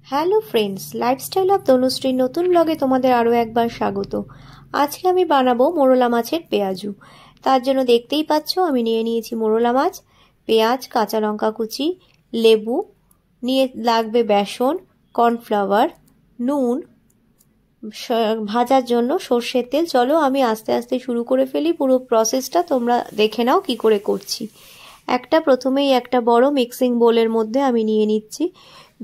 Hello friends, lifestyle of তনুশ্রীর নতুন ব্লগে তোমাদের আরও একবার স্বাগত। আজকে আমি বানাবো মোরলা মাছের পেঁয়াজু। তার জন্য দেখতেই পাচ্ছ আমি নিয়ে নিয়েছি মোরলা মাছ, পেঁয়াজ, কাঁচা লঙ্কা কুচি, লেবু, নিয়ে লাগবে বেসন, কর্নফ্লাওয়ার, নুন, ভাজার জন্য সর্ষের তেল। চলো আমি আস্তে আস্তে শুরু করে ফেলি। পুরো প্রসেসটা তোমরা দেখে নাও কি করে করছি। প্রথমেই একটা বড় মিক্সিং বোলের মধ্যে আমি নিয়ে নিচ্ছি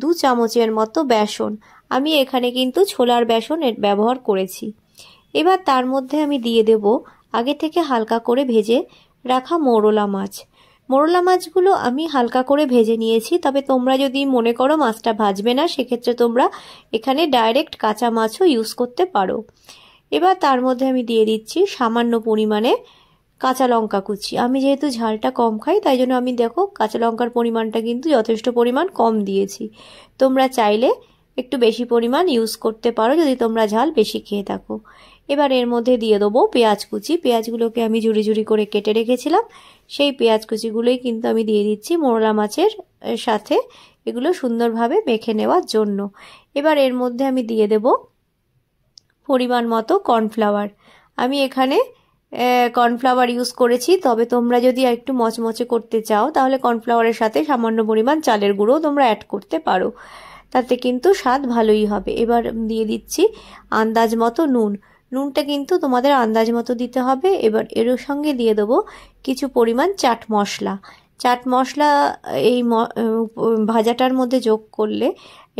2 চামচের মতো বেসন। আমি এখানে কিন্তু ছোলার বেসন ব্যবহার করেছি। এবার তার মধ্যে আমি দিয়ে দেব আগে থেকে হালকা করে ভেজে রাখা মোরলা মাছ। মোরলা মাছগুলো আমি হালকা করে ভেজে নিয়েছি, তবে তোমরা যদি মনে করো মাছটা ভাজবে না, সেক্ষেত্রে তোমরা এখানে ডাইরেক্ট কাঁচা মাছও ইউজ করতে পারো। এবার তার মধ্যে আমি দিয়ে দিচ্ছি সামান্য পরিমাণে কাঁচা লঙ্কা কুচি। আমি যেহেতু ঝালটা কম খাই, তাই জন্য আমি দেখো কাঁচা লঙ্কার পরিমাণটা কিন্তু যথেষ্ট পরিমাণ কম দিয়েছি। তোমরা চাইলে একটু বেশি পরিমাণ ইউজ করতে পারো যদি তোমরা ঝাল বেশি খেয়ে থাকো। এবার এর মধ্যে দিয়ে দেবো পেঁয়াজ কুচি। পেঁয়াজগুলোকে আমি ঝুড়ি ঝুড়ি করে কেটে রেখেছিলাম, সেই পেঁয়াজ কুচিগুলোই কিন্তু আমি দিয়ে দিচ্ছি মোরলা মাছের সাথে, এগুলো সুন্দরভাবে মেখে নেওয়ার জন্য। এবার এর মধ্যে আমি দিয়ে দেব পরিমাণ মতো কর্নফ্লাওয়ার। আমি এখানে কর্নফ্লাওয়ার ইউজ করেছি, তবে তোমরা যদি একটু মচমচে করতে চাও তাহলে কর্নফ্লাওয়ারের সাথে সামান্য পরিমাণ চালের গুঁড়ো তোমরা অ্যাড করতে পারো, তাতে কিন্তু স্বাদ ভালোই হবে। এবার দিয়ে দিচ্ছি আন্দাজ মতো নুন। নুনটা কিন্তু তোমাদের আন্দাজ মতো দিতে হবে। এবার এর সঙ্গে দিয়ে দেবো কিছু পরিমাণ চাট মশলা। চাট মশলা এই ভাজাটার মধ্যে যোগ করলে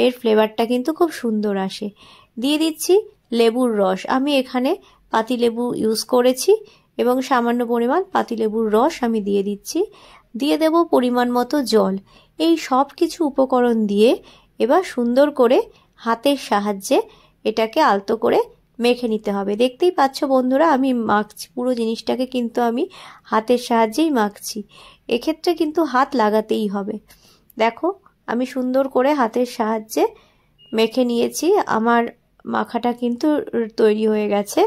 এর ফ্লেভারটা কিন্তু খুব সুন্দর আসে। দিয়ে দিচ্ছি লেবুর রস। আমি এখানে পাতিলেবু ইউজ করেছি এবং সামান্য পরিমাণ পাতিলেবুর রস আমি দিয়ে দিচ্ছি। দিয়ে দেব পরিমাণ মতো জল। এই সব কিছু উপকরণ দিয়ে এবার সুন্দর করে হাতের সাহায্যে এটাকে আলতো করে মেখে নিতে হবে। দেখতেই পাচ্ছ বন্ধুরা, আমি মাখছি পুরো জিনিসটাকে, কিন্তু আমি হাতের সাহায্যেই মাখছি। এক্ষেত্রে কিন্তু হাত লাগাতেই হবে। দেখো আমি সুন্দর করে হাতের সাহায্যে মেখে নিয়েছি। আমার মাখাটা কিন্তু তৈরি হয়ে গেছে।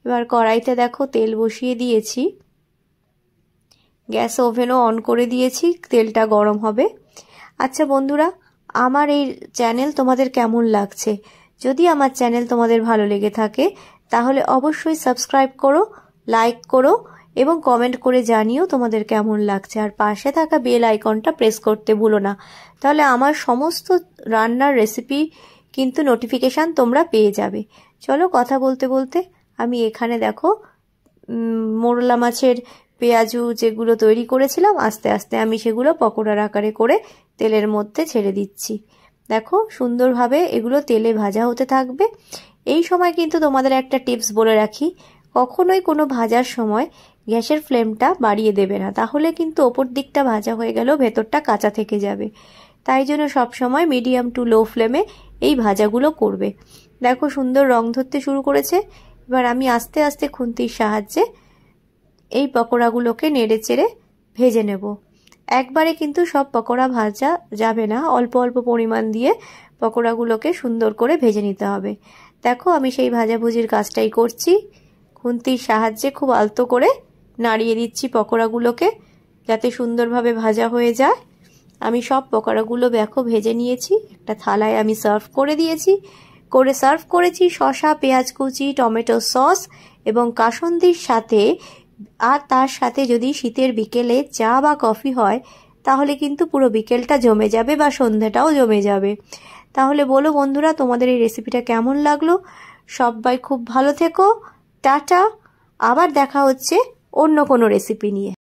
এবার কড়াইতে দেখো তেল বসিয়ে দিয়েছি, গ্যাস ওভেনও অন করে দিয়েছি, তেলটা গরম হবে। আচ্ছা বন্ধুরা, আমার এই চ্যানেল তোমাদের কেমন লাগছে? যদি আমার চ্যানেল তোমাদের ভালো লেগে থাকে তাহলে অবশ্যই সাবস্ক্রাইব করো, লাইক করো এবং কমেন্ট করে জানিও তোমাদের কেমন লাগছে। আর পাশে থাকা বেল আইকনটা প্রেস করতে ভুলো না, তাহলে আমার সমস্ত রান্নার রেসিপি কিন্তু নোটিফিকেশান তোমরা পেয়ে যাবে। চলো কথা বলতে বলতে আমি এখানে দেখো মোরলা মাছের পেঁয়াজু যেগুলো তৈরি করেছিলাম, আস্তে আস্তে আমি সেগুলো পকোড়ার আকারে করে তেলের মধ্যে ছেড়ে দিচ্ছি। দেখো সুন্দরভাবে এগুলো তেলে ভাজা হতে থাকবে। এই সময় কিন্তু তোমাদের একটা টিপস বলে রাখি, কখনোই কোনো ভাজার সময় গ্যাসের ফ্লেমটা বাড়িয়ে দেবে না, তাহলে কিন্তু ওপর দিকটা ভাজা হয়ে গেলেও ভেতরটা কাঁচা থেকে যাবে। তাই জন্য সবসময় মিডিয়াম টু লো ফ্লেমে এই ভাজাগুলো করবে। দেখো সুন্দর রং ধরতে শুরু করেছে। এবার আমি আস্তে আস্তে খুন্তির সাহায্যে এই পকোড়াগুলোকে নেড়ে চেড়ে ভেজে নেব। একবারে কিন্তু সব পকোড়া ভাজা যাবে না, অল্প অল্প পরিমাণ দিয়ে পকোড়াগুলোকে সুন্দর করে ভেজে নিতে হবে। দেখো আমি সেই ভাজাভুজির কাজটাই করছি। খুন্তির সাহায্যে খুব আলতো করে নাড়িয়ে দিচ্ছি পকোড়াগুলোকে, যাতে সুন্দরভাবে ভাজা হয়ে যায়। আমি সব পকোড়াগুলো দেখো ভেজে নিয়েছি, একটা থালায় আমি সার্ভ করেছি শসা, পেঁয়াজ কুচি, টমেটো সস এবং কাসুন্দির সাথে। আর তার সাথে যদি শীতের বিকেলে চা বা কফি হয় তাহলে কিন্তু পুরো বিকেলটা জমে যাবে বা সন্ধ্যাটাও জমে যাবে। তাহলে বলো বন্ধুরা, তোমাদের এই রেসিপিটা কেমন লাগলো? সবাই খুব ভালো থেকো, টাটা। আবার দেখা হচ্ছে অন্য কোনো রেসিপি নিয়ে।